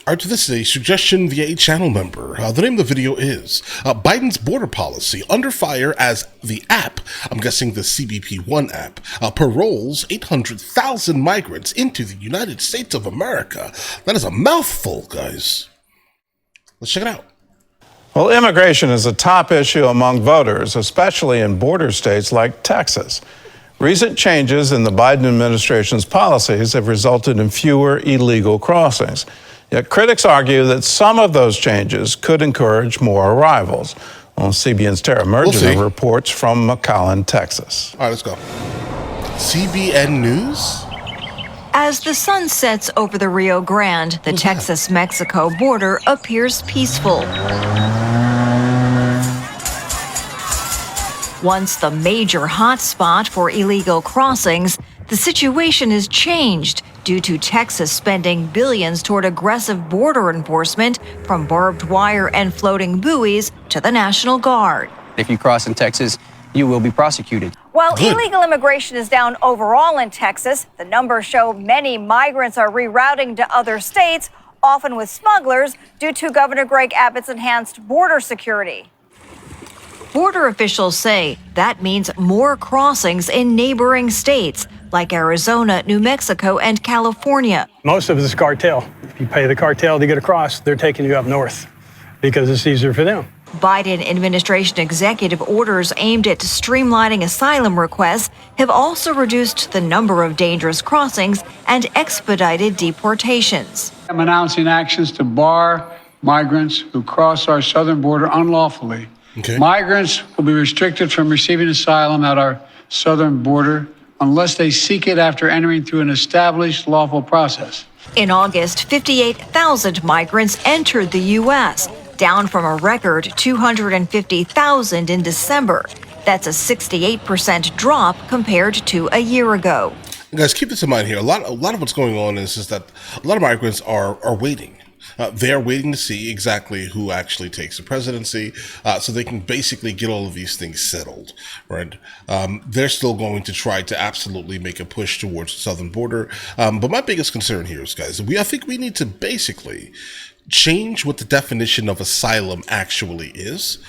All right, so this is a suggestion via a channel member. The name of the video is Biden's border policy under fire as the app, I'm guessing the CBP1 app, paroles 800,000 migrants into the United States of America. That is a mouthful, guys. Let's check it out. Well, immigration is a top issue among voters, especially in border states like Texas. Recent changes in the Biden administration's policies have resulted in fewer illegal crossings. Yet critics argue that some of those changes could encourage more arrivals. Well, CBN's Tara Mergener reports from McAllen, Texas. All right, let's go. CBN News? As the sun sets over the Rio Grande, the Texas-Mexico border appears peaceful. Once the major hotspot for illegal crossings, the situation is changed due to Texas spending billions toward aggressive border enforcement, from barbed wire and floating buoys to the National Guard. If you cross in Texas, you will be prosecuted. While illegal immigration is down overall in Texas, the numbers show many migrants are rerouting to other states, often with smugglers, due to Governor Greg Abbott's enhanced border security. Border officials say that means more crossings in neighboring states like Arizona, New Mexico, and California. Most of it is cartel. If you pay the cartel to get across, they're taking you up north because it's easier for them. Biden administration executive orders aimed at streamlining asylum requests have also reduced the number of dangerous crossings and expedited deportations. I'm announcing actions to bar migrants who cross our southern border unlawfully. Migrants will be restricted from receiving asylum at our southern border unless they seek it after entering through an established lawful process. In August, 58,000 migrants entered the U.S., down from a record 250,000 in December. That's a 68% drop compared to a year ago. Guys, keep this in mind here. A lot of what's going on is that a lot of migrants are waiting. They're waiting to see exactly who actually takes the presidency, so they can basically get all of these things settled, right? They're still going to try to absolutely make a push towards the southern border. But my biggest concern here is, guys, I think we need to basically change what the definition of asylum actually is,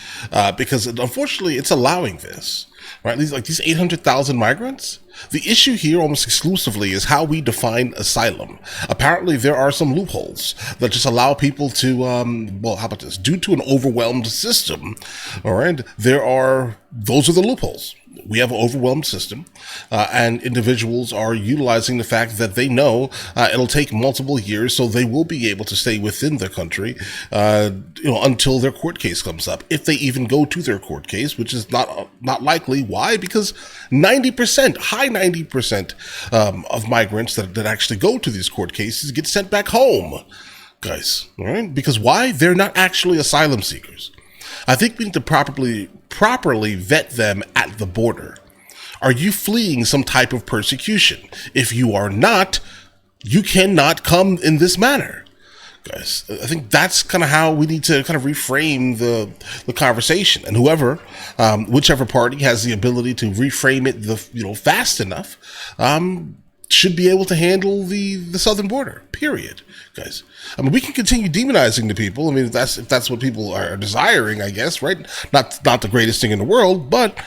because unfortunately it's allowing this, right? These 800,000 migrants. The issue here almost exclusively is how we define asylum. Apparently there are some loopholes that just allow people to, well, how about this? Due to an overwhelmed system, all right, those are the loopholes. We have an overwhelmed system, and individuals are utilizing the fact that they know it'll take multiple years, so they will be able to stay within their country, until their court case comes up. If they even go to their court case, which is not likely. Why? Because 90%, high 90% of migrants that actually go to these court cases get sent back home, guys. All right? Because why? They're not actually asylum seekers. I think we need to properly vet them at the border. Are you fleeing some type of persecution? If you are not, you cannot come in this manner. Guys, I think that's kind of how we need to kind of reframe the conversation. And whichever party has the ability to reframe it fast enough, should be able to handle the southern border, period, guys. I mean, we can continue demonizing the people. I mean, if that's what people are desiring, I guess, right? Not the greatest thing in the world, but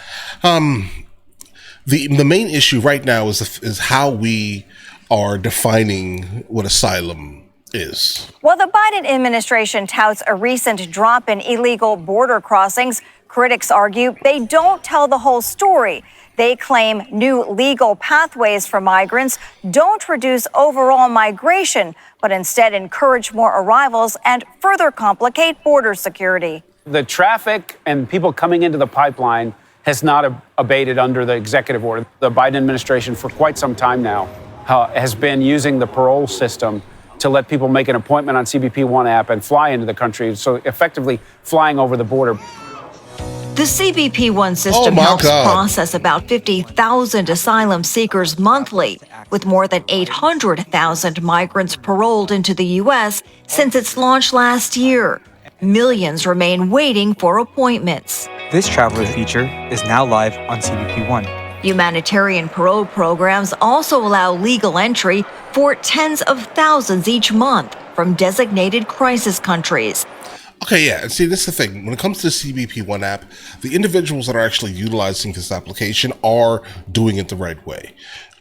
the main issue right now is how we are defining what asylum is. While the Biden administration touts a recent drop in illegal border crossings, critics argue they don't tell the whole story. They claim new legal pathways for migrants don't reduce overall migration, but instead encourage more arrivals and further complicate border security. The traffic and people coming into the pipeline has not abated under the executive order. The Biden administration, for quite some time now, has been using the parole system to let people make an appointment on CBP1 app and fly into the country, so effectively flying over the border. The CBP1 system helps process about 50,000 asylum seekers monthly, with more than 800,000 migrants paroled into the U.S. since its launch last year. Millions remain waiting for appointments. This traveler feature is now live on CBP1. Humanitarian parole programs also allow legal entry for tens of thousands each month, from designated crisis countries. Okay, yeah, and see, this is the thing. When it comes to the CBP1 app, the individuals that are actually utilizing this application are doing it the right way,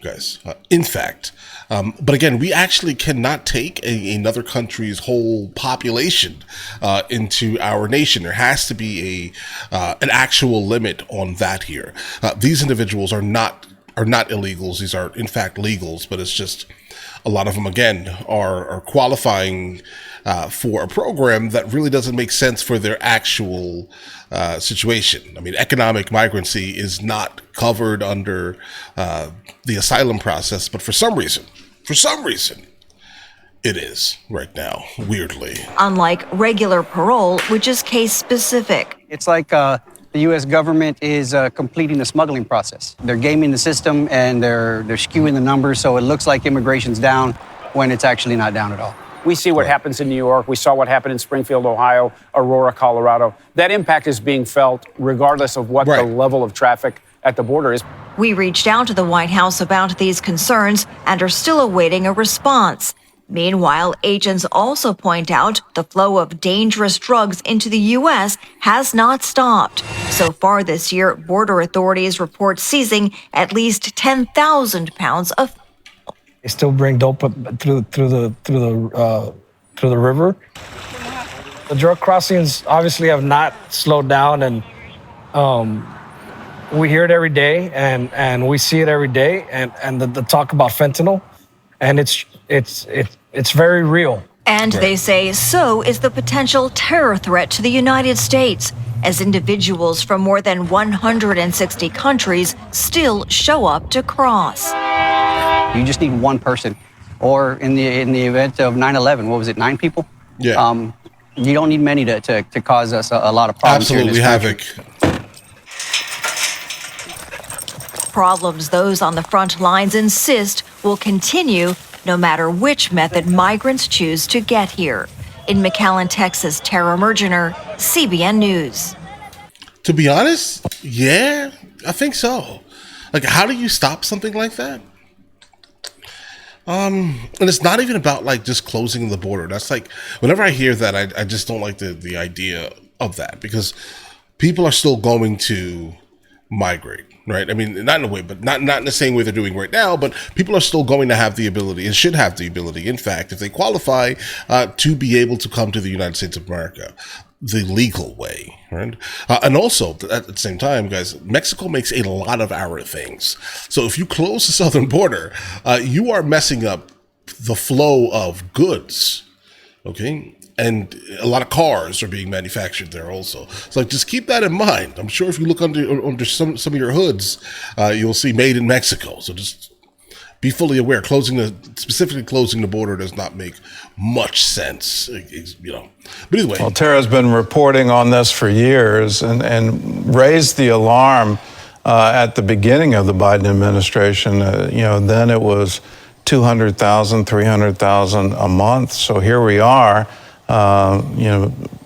guys. In fact, but again, we actually cannot take another country's whole population into our nation. There has to be an actual limit on that here. These individuals are not illegals. These are, in fact, legals, but it's just a lot of them, again, are qualifying for a program that really doesn't make sense for their actual situation. I mean, economic migrancy is not covered under the asylum process, but for some reason, it is right now, weirdly. Unlike regular parole, which is case specific. It's like the U.S. government is completing the smuggling process. They're gaming the system and they're skewing the numbers so it looks like immigration's down when it's actually not down at all. We see what happens in New York. We saw what happened in Springfield, Ohio, Aurora, Colorado. That impact is being felt regardless of what the level of traffic at the border is. We reached out to the White House about these concerns and are still awaiting a response. Meanwhile, agents also point out the flow of dangerous drugs into the U.S. has not stopped. So far this year, border authorities report seizing at least 10,000 pounds of. They still bring dope through the river. The drug crossings obviously have not slowed down, and we hear it every day, and we see it every day, and the talk about fentanyl, and it's very real. And they say so is the potential terror threat to the United States, as individuals from more than 160 countries still show up to cross. You just need one person. Or in the event of 9/11, what was it, 9 people? Yeah. You don't need many to cause us a lot of problems. Absolutely havoc. Problems those on the front lines insist will continue no matter which method migrants choose to get here. In McAllen, Texas, Tara Mergener, CBN News. To be honest, yeah, I think so. Like, how do you stop something like that? And it's not even about like just closing the border. That's like, whenever I hear that, I just don't like the idea of that, because people are still going to migrate, right? I mean, not in a way, but not in the same way they're doing right now, but people are still going to have the ability and should have the ability, in fact, if they qualify, to be able to come to the United States of America the legal way, right? And also, at the same time, guys, Mexico makes a lot of our things. So if you close the southern border, you are messing up the flow of goods, okay? And a lot of cars are being manufactured there also. So just keep that in mind. I'm sure if you look under some of your hoods, you'll see made in Mexico. So just be fully aware. Specifically closing the border does not make much sense, you know. But anyway. Well, Tara's been reporting on this for years and raised the alarm at the beginning of the Biden administration. Then it was 200,000, 300,000 a month. So here we are,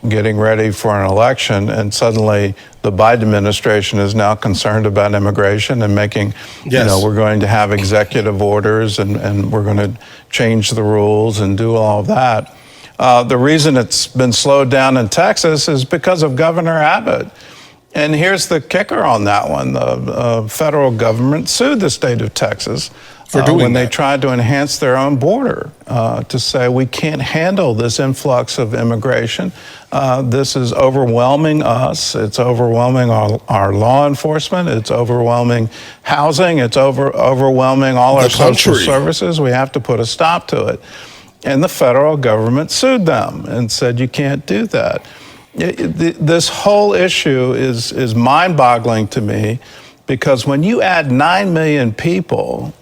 getting ready for an election, and suddenly the Biden administration is now concerned about immigration and making, we're going to have executive orders and we're going to change the rules and do all of that. The reason it's been slowed down in Texas is because of Governor Abbott. And here's the kicker on that one. The federal government sued the state of Texas for doing when they tried to enhance their own border, to say we can't handle this influx of immigration. This is overwhelming us. It's overwhelming our law enforcement. It's overwhelming housing. It's overwhelming all our social services. We have to put a stop to it. And the federal government sued them and said, you can't do that. This whole issue is mind-boggling to me, because when you add 9 million people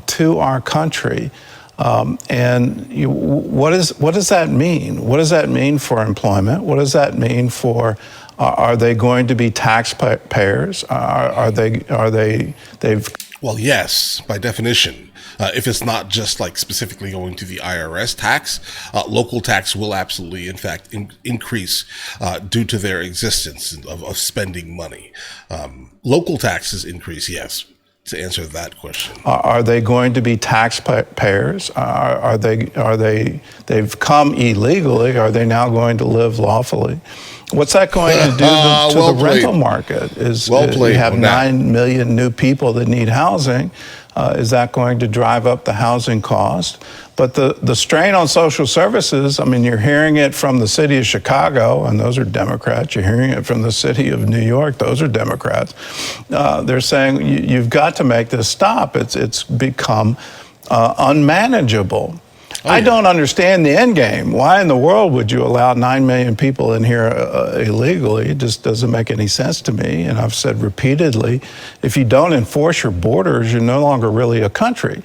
to our country, what does that mean? What does that mean for employment? What does that mean for? Are they going to be taxpayers? Well, yes, by definition. If it's not just like specifically going to the IRS tax, local tax will absolutely, in fact, increase due to their existence of spending money. Local taxes increase, yes. to answer that question. Are they going to be taxpayers? They've come illegally. Are they now going to live lawfully? What's that going to do to the rental market? You have 9 million new people that need housing. Is that going to drive up the housing cost? But the strain on social services, I mean, you're hearing it from the city of Chicago, and those are Democrats. You're hearing it from the city of New York. Those are Democrats. They're saying you've got to make this stop. It's become unmanageable. I don't understand the end game. Why in the world would you allow 9 million people in here illegally? It just doesn't make any sense to me. And I've said repeatedly, if you don't enforce your borders, you're no longer really a country.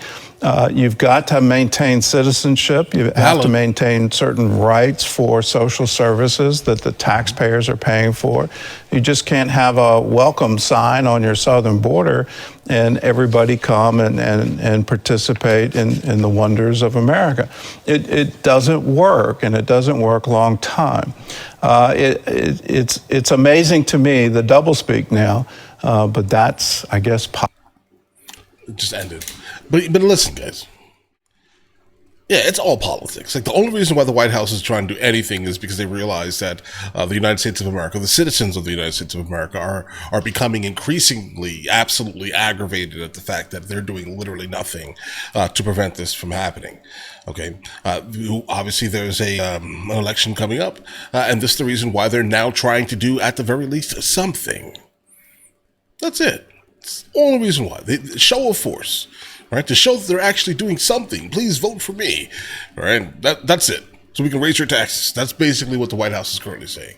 You've got to maintain citizenship. You have to maintain certain rights for social services that the taxpayers are paying for. You just can't have a welcome sign on your southern border and everybody come and participate in the wonders of America. It doesn't work, and it doesn't work long time. It's amazing to me, the doublespeak now, but that's, I guess, It just ended. But listen, guys. Yeah, it's all politics. Like, the only reason why the White House is trying to do anything is because they realize that the United States of America, the citizens of the United States of America, are becoming increasingly, absolutely aggravated at the fact that they're doing literally nothing to prevent this from happening. Okay, obviously there's an election coming up, and this is the reason why they're now trying to do, at the very least, something. That's it. It's the only reason why. Show of force, right? To show that they're actually doing something. Please vote for me, right? That's it. So we can raise your taxes. That's basically what the White House is currently saying.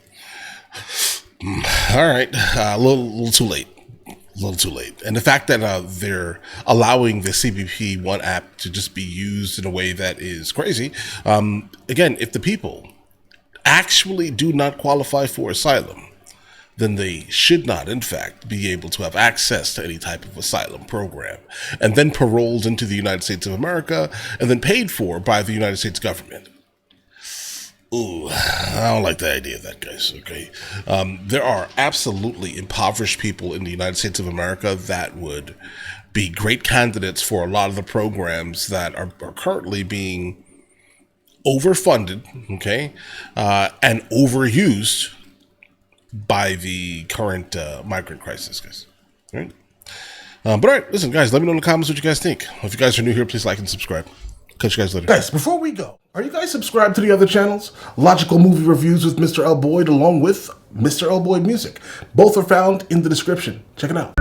All right, a little too late. A little too late. And the fact that they're allowing the CBP1 app to just be used in a way that is crazy. Again, if the people actually do not qualify for asylum, then they should not, in fact, be able to have access to any type of asylum program, and then paroled into the United States of America, and then paid for by the United States government. Ooh, I don't like the idea of that, guys, okay? There are absolutely impoverished people in the United States of America that would be great candidates for a lot of the programs that are currently being overfunded, okay, and overused by the current migrant crisis, guys. All right? But all right, listen, guys, let me know in the comments what you guys think. If you guys are new here, please like and subscribe. Catch you guys later. Guys, before we go, are you guys subscribed to the other channels? Logical Movie Reviews with Mr. L. Boyd, along with Mr. L. Boyd Music. Both are found in the description. Check it out.